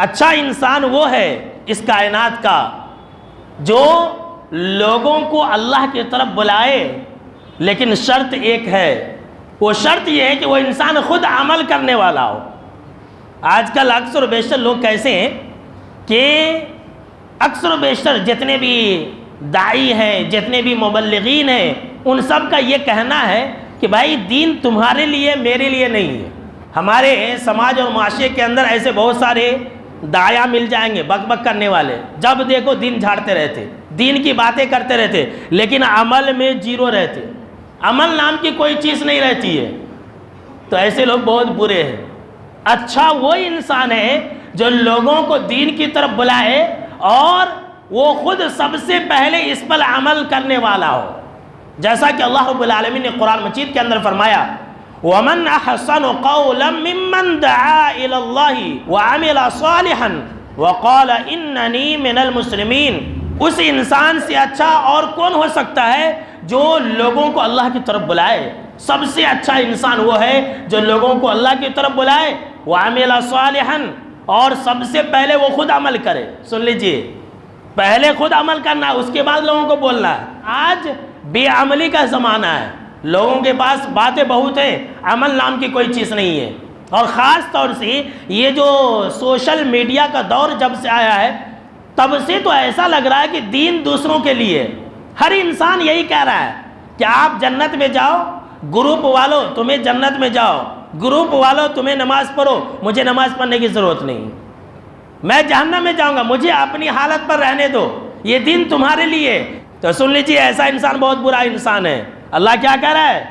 اچھا انسان وہ ہے اس کائنات کا جو لوگوں کو اللہ کی طرف بلائے، لیکن شرط ایک ہے، وہ شرط یہ ہے کہ وہ انسان خود عمل کرنے والا ہو۔ آج کل اکثر و بیشتر لوگ کیسے ہیں کہ اکثر و بیشتر جتنے بھی داعی ہیں، جتنے بھی مبلغین ہیں، ان سب کا یہ کہنا ہے کہ بھائی دین تمہارے لیے میرے لیے نہیں ہے۔ ہمارے سماج اور معاشرے کے اندر ایسے بہت سارے داعیہ مل جائیں گے، بک بک کرنے والے، جب دیکھو دین جھاڑتے رہتے، دین کی باتیں کرتے رہتے، لیکن عمل میں زیرو رہتے، عمل نام کی کوئی چیز نہیں رہتی ہے۔ تو ایسے لوگ بہت برے ہیں۔ اچھا وہ انسان ہے جو لوگوں کو دین کی طرف بلائے اور وہ خود سب سے پہلے اس پر عمل کرنے والا ہو، جیسا کہ اللہ رب العالمین نے قرآن مجید کے اندر فرمایا وَمَنْ أَحْسَنُ قَوْلًا مِّمَّنْ دَعَا إِلَى اللَّهِ وَعَمِلَ صَالِحًا وَقَالَ إِنَّنِي مِنَ الْمُسْلِمِينَ۔ اس انسان سے اچھا اور کون ہو سکتا ہے جو لوگوں کو اللہ کی طرف بلائے؟ سب سے اچھا انسان وہ ہے جو لوگوں کو اللہ کی طرف بلائے، وَعَمِلَ صَالِحًا، اور سب سے پہلے وہ خود عمل کرے۔ سن لیجئے، پہلے خود عمل کرنا، اس کے بعد لوگوں کو بولنا ہے۔ آج بے عملی کا زمانہ ہے، لوگوں کے پاس باتیں بہت ہیں، عمل نام کی کوئی چیز نہیں ہے۔ اور خاص طور سے یہ جو سوشل میڈیا کا دور جب سے آیا ہے، تب سے تو ایسا لگ رہا ہے کہ دین دوسروں کے لیے۔ ہر انسان یہی کہہ رہا ہے کہ آپ جنت میں جاؤ، گروپ والو تمہیں جنت میں جاؤ، گروپ والو تمہیں نماز پڑھو، مجھے نماز پڑھنے کی ضرورت نہیں، میں جہنم میں جاؤں گا، مجھے اپنی حالت پر رہنے دو، یہ دین تمہارے لیے۔ تو سن لیجیے، ایسا انسان بہت برا انسان ہے۔ اللہ کیا کہہ رہا ہے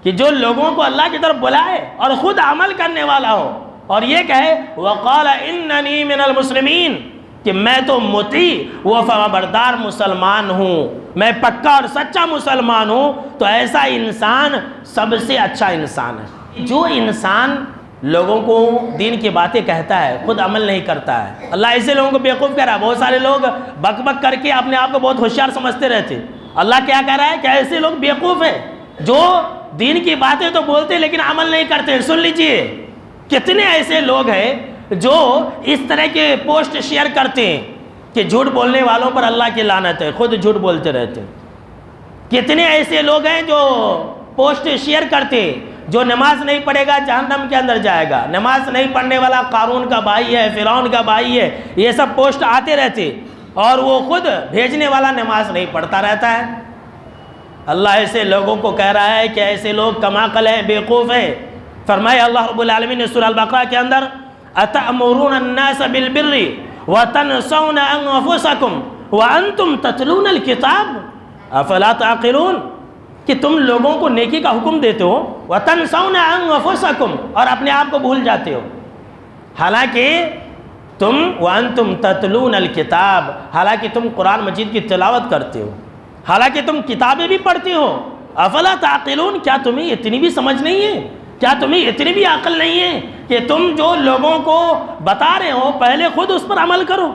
کہ جو لوگوں کو اللہ کی طرف بلائے اور خود عمل کرنے والا ہو، اور یہ کہے وَقَالَ إِنَّنِي مِنَ الْمُسْلِمِينَ، کہ میں تو مطیع و فرمانبردار مسلمان ہوں، میں پکا اور سچا مسلمان ہوں، تو ایسا انسان سب سے اچھا انسان ہے۔ جو انسان لوگوں کو دین کی باتیں کہتا ہے، خود عمل نہیں کرتا ہے، اللہ ایسے لوگوں کو بیوقوف کہہ رہا ہے۔ بہت سارے لوگ بک بک کر کے اپنے آپ کو بہت ہوشیار سمجھتے رہتے۔ اللہ کیا کہہ رہا ہے کہ ایسے لوگ بیوقوف ہیں جو دین کی باتیں تو بولتے لیکن عمل نہیں کرتے۔ سن لیجئے، کتنے ایسے لوگ ہیں جو اس طرح کے پوسٹ شیئر کرتے ہیں کہ جھوٹ بولنے والوں پر اللہ کی لعنت ہے، خود جھوٹ بولتے رہتے۔ کتنے ایسے لوگ ہیں جو پوسٹ شیئر کرتے جو نماز نہیں پڑھے گا جہنم کے اندر جائے گا، نماز نہیں پڑھنے والا قارون کا بھائی ہے، فرعون کا بھائی ہے، یہ سب پوسٹ آتے رہتے، اور وہ خود بھیجنے والا نماز نہیں پڑھتا رہتا ہے۔ اللہ ایسے لوگوں کو کہہ رہا ہے کہ ایسے لوگ کم عقل ہیں، بیوقوف ہیں۔ فرمایا اللہ رب العالمین نے سورہ البقرہ کے اندر أَتَأْمُرُونَ النَّاسَ بِالْبِرِّ وَتَنْسَوْنَ أَنفُسَكُمْ وَأَنْتُمْ تَتْلُونَ الْكِتَابَ أَفَلَا تَعْقِلُونَ، کہ تم لوگوں کو نیکی کا حکم دیتے ہو، وَتَنْسَوْنَ أَنفُسَكُمْ، اور اپنے آپ کو بھول جاتے ہو، حالانکہ تم وَأَنْتُمْ تَتْلُونَ الْكِتَابَ، حالانکہ تم قرآن مجید کی تلاوت کرتے ہو، حالانکہ تم کتابیں بھی پڑھتے ہو۔ افلا تعقلون، کیا تمہیں اتنی بھی سمجھ نہیں ہے؟ کیا تمہیں اتنی بھی عقل نہیں ہے کہ تم جو لوگوں کو بتا رہے ہو پہلے خود اس پر عمل کرو؟